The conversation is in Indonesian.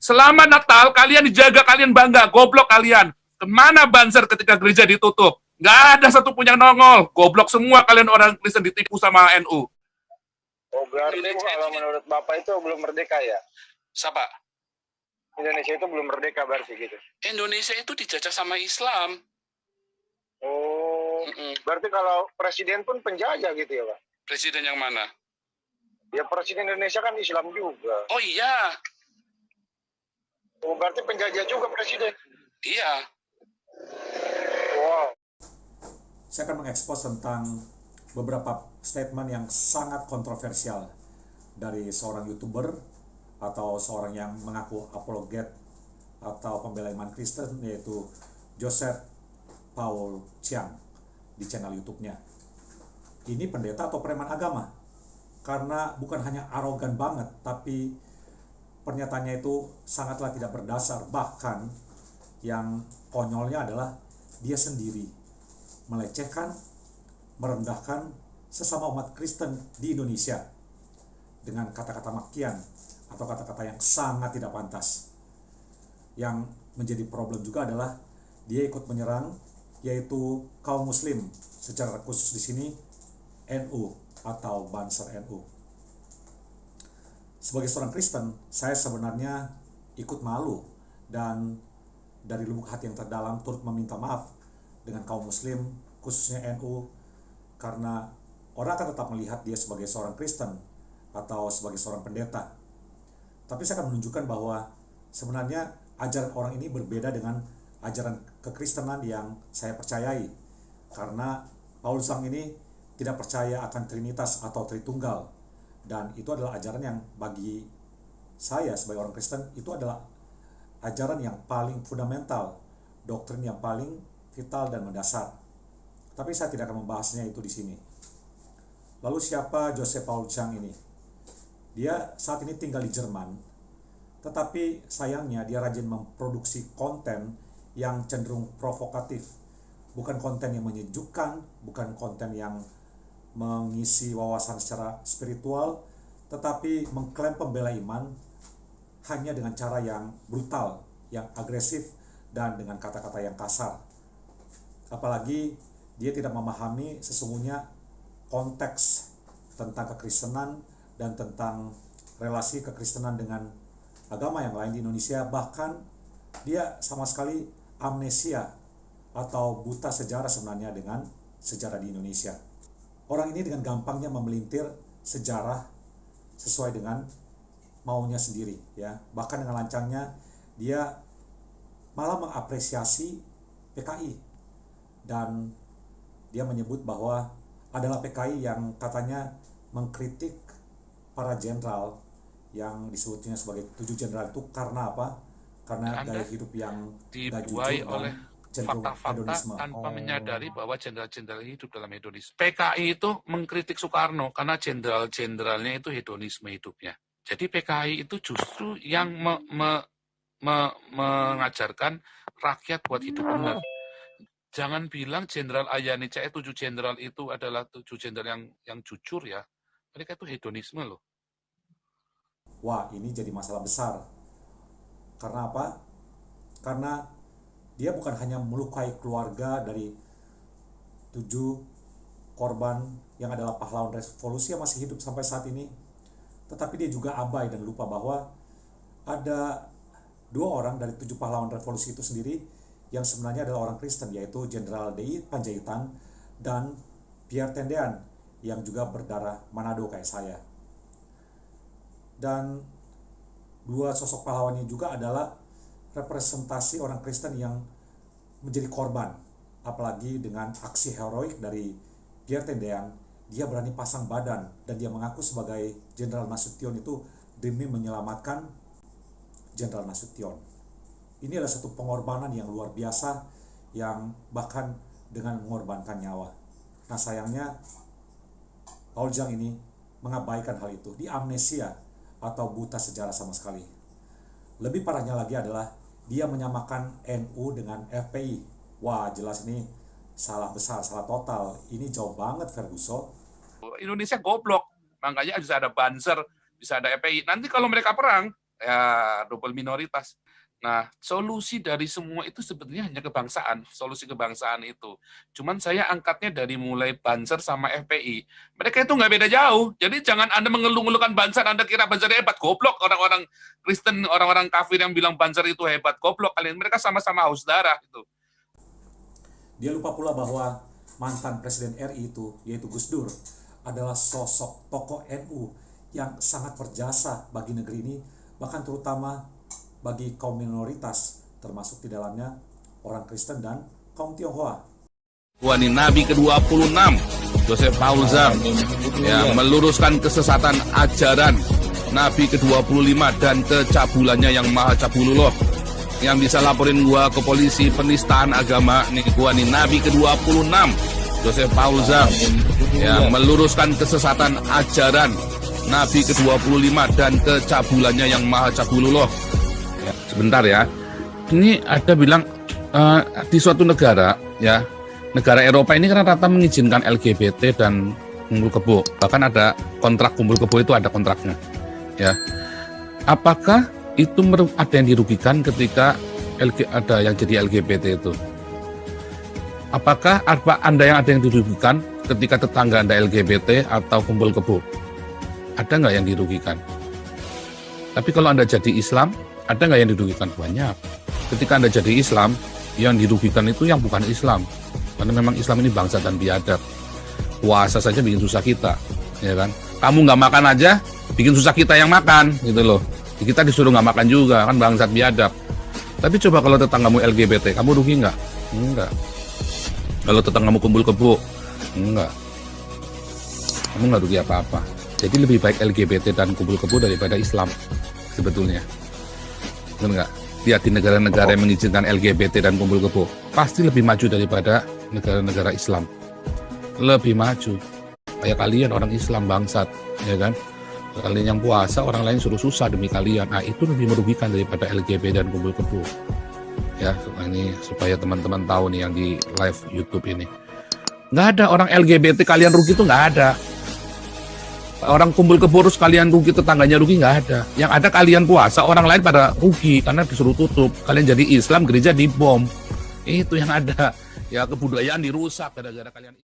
Selama Natal, kalian dijaga, kalian bangga. Goblok kalian. Kemana banser ketika gereja ditutup? Nggak ada satupun yang nongol. Goblok semua kalian orang Kristen ditipu sama NU. Oh, berarti kalau menurut Bapak itu belum merdeka ya? Siapa? Indonesia itu belum merdeka berarti gitu? Indonesia itu dijajah sama Islam. Oh, berarti kalau presiden pun penjajah gitu ya, Pak? Presiden yang mana? Ya, presiden Indonesia kan Islam juga. Oh iya. Oh, berarti penjajah juga presiden? Iya. Wow. Saya akan mengekspos tentang beberapa statement yang sangat kontroversial dari seorang YouTuber atau seorang yang mengaku apologet atau pembela iman Kristen, yaitu Joseph Paul Chiang di channel YouTube-nya. Ini pendeta atau preman agama? Karena bukan hanya arogan banget, tapi pernyataannya itu sangatlah tidak berdasar. Bahkan yang konyolnya adalah dia sendiri melecehkan, merendahkan sesama umat Kristen di Indonesia dengan kata-kata makian atau kata-kata yang sangat tidak pantas. Yang menjadi problem juga adalah dia ikut menyerang yaitu kaum muslim, secara khusus di sini NU atau Banser NU. Sebagai seorang Kristen, saya sebenarnya ikut malu dan dari lubuk hati yang terdalam turut meminta maaf dengan kaum muslim, khususnya NU, karena orang akan tetap melihat dia sebagai seorang Kristen atau sebagai seorang pendeta. Tapi saya akan menunjukkan bahwa sebenarnya ajaran orang ini berbeda dengan ajaran kekristenan yang saya percayai. Karena Paul Chiang ini tidak percaya akan Trinitas atau Tritunggal. Dan itu adalah ajaran yang bagi saya sebagai orang Kristen itu adalah ajaran yang paling fundamental, doktrin yang paling vital dan mendasar. Tapi saya tidak akan membahasnya itu di sini. Lalu siapa Joseph Paul Chiang ini? Dia saat ini tinggal di Jerman, tetapi sayangnya dia rajin memproduksi konten yang cenderung provokatif. Bukan konten yang menyejukkan, bukan konten yang mengisi wawasan secara spiritual, tetapi mengklaim pembela iman hanya dengan cara yang brutal, yang agresif, dan dengan kata-kata yang kasar. Apalagi dia tidak memahami sesungguhnya konteks tentang kekristenan dan tentang relasi kekristenan dengan agama yang lain di Indonesia. Bahkan dia sama sekali amnesia atau buta sejarah sebenarnya dengan sejarah di Indonesia. Orang ini dengan gampangnya memelintir sejarah sesuai dengan maunya sendiri, ya. Bahkan dengan lancangnya dia malah mengapresiasi PKI dan dia menyebut bahwa adalah PKI yang katanya mengkritik para jenderal yang disebutnya sebagai 7 jenderal itu karena apa? Karena gaya hidup yang dibuai oleh fakta-fakta tanpa menyadari bahwa jenderal-jenderal hidup dalam hedonisme. PKI itu mengkritik Soekarno karena jenderal-jenderalnya itu hedonisme hidupnya. Jadi PKI itu justru yang mengajarkan rakyat buat hidup benar. Jangan bilang Jenderal Ayani CS 7 jenderal itu adalah 7 jenderal yang jujur ya. Mereka itu hedonisme loh. Wah, ini jadi masalah besar. Karena apa? Karena dia bukan hanya melukai keluarga dari 7 korban yang adalah pahlawan revolusi yang masih hidup sampai saat ini, tetapi dia juga abai dan lupa bahwa ada 2 orang dari 7 pahlawan revolusi itu sendiri yang sebenarnya adalah orang Kristen, yaitu Jenderal D.I. Panjaitan dan Pierre Tendean yang juga berdarah Manado kayak saya. Dan 2 sosok pahlawan ini juga adalah representasi orang Kristen yang menjadi korban. Apalagi dengan aksi heroik dari Pierre Tendean, dia berani pasang badan dan dia mengaku sebagai Jenderal Nasution itu demi menyelamatkan Jenderal Nasution. Ini adalah satu pengorbanan yang luar biasa, yang bahkan dengan mengorbankan nyawa. Nah sayangnya Paul Chiang ini mengabaikan hal itu, di amnesia atau buta sejarah sama sekali. Lebih parahnya lagi adalah dia menyamakan NU dengan FPI. Wah, jelas ini salah besar, salah total. Ini jauh banget, Ferguson. Indonesia goblok, makanya bisa ada Banser, bisa ada FPI. Nanti kalau mereka perang, ya double minoritas. Nah, solusi dari semua itu sebetulnya hanya kebangsaan, solusi kebangsaan itu. Cuman saya angkatnya dari mulai Banser sama FPI. Mereka itu nggak beda jauh. Jadi jangan Anda mengeluh-ngeluhkan Banser, Anda kira Banser hebat, goblok. Orang-orang Kristen, orang-orang kafir yang bilang Banser itu hebat, goblok kalian. Mereka sama-sama haus darah itu. Dia lupa pula bahwa mantan Presiden RI itu, yaitu Gus Dur, adalah sosok tokoh NU yang sangat berjasa bagi negeri ini, bahkan terutama bagi kaum minoritas, termasuk di dalamnya orang Kristen dan kaum Tionghoa. Wani Nabi ke-26, Joseph Paul Zam, yang meluruskan kesesatan ajaran Nabi ke-25 dan kecabulannya yang maha cabulullah. Yang bisa laporin gua ke polisi penistaan agama, nih gua nih Nabi ke-26, Joseph Paul Zam, yang meluruskan kesesatan ajaran Nabi ke-25 dan kecabulannya yang maha cabulullah. Sebentar ya, ini ada bilang di suatu negara ya, negara Eropa ini kan rata mengizinkan LGBT dan kumpul kebo, bahkan ada kontrak kumpul kebo, itu ada kontraknya ya. Apakah itu ada yang dirugikan ketika ada yang jadi LGBT itu? Apakah Anda yang ada yang dirugikan ketika tetangga Anda LGBT atau kumpul kebo? Ada nggak yang dirugikan? Tapi kalau Anda jadi Islam, ada nggak yang dirugikan? Banyak. Ketika Anda jadi Islam, yang dirugikan itu yang bukan Islam. Karena memang Islam ini bangsa dan biadab. Puasa saja bikin susah kita, ya kan? Kamu nggak makan aja, bikin susah kita yang makan, gitu loh. Kita disuruh nggak makan juga, kan bangsat biadab. Tapi coba kalau tetanggamu LGBT, kamu rugi nggak? Enggak. Kalau tetanggamu kumpul kebo, enggak. Kamu nggak rugi apa-apa. Jadi lebih baik LGBT dan kumpul kebo daripada Islam, sebetulnya. Benar nggak? Lihat di negara-negara yang mengizinkan LGBT dan kumpul kebo, pasti lebih maju daripada negara-negara Islam. Lebih maju. Kayak kalian orang Islam bangsat, ya kan? Kalian yang puasa, orang lain suruh susah demi kalian. Nah, itu lebih merugikan daripada LGBT dan kumpul kebo. Ya, ini supaya teman-teman tahu nih yang di live YouTube ini. Nggak ada orang LGBT kalian rugi itu nggak ada. Orang kumpul kebo terus kalian rugi, tetangganya rugi, nggak ada. Yang ada kalian puasa, orang lain pada rugi karena disuruh tutup. Kalian jadi Islam, gereja dibom. Itu yang ada. Ya kebudayaan dirusak gara-gara kalian.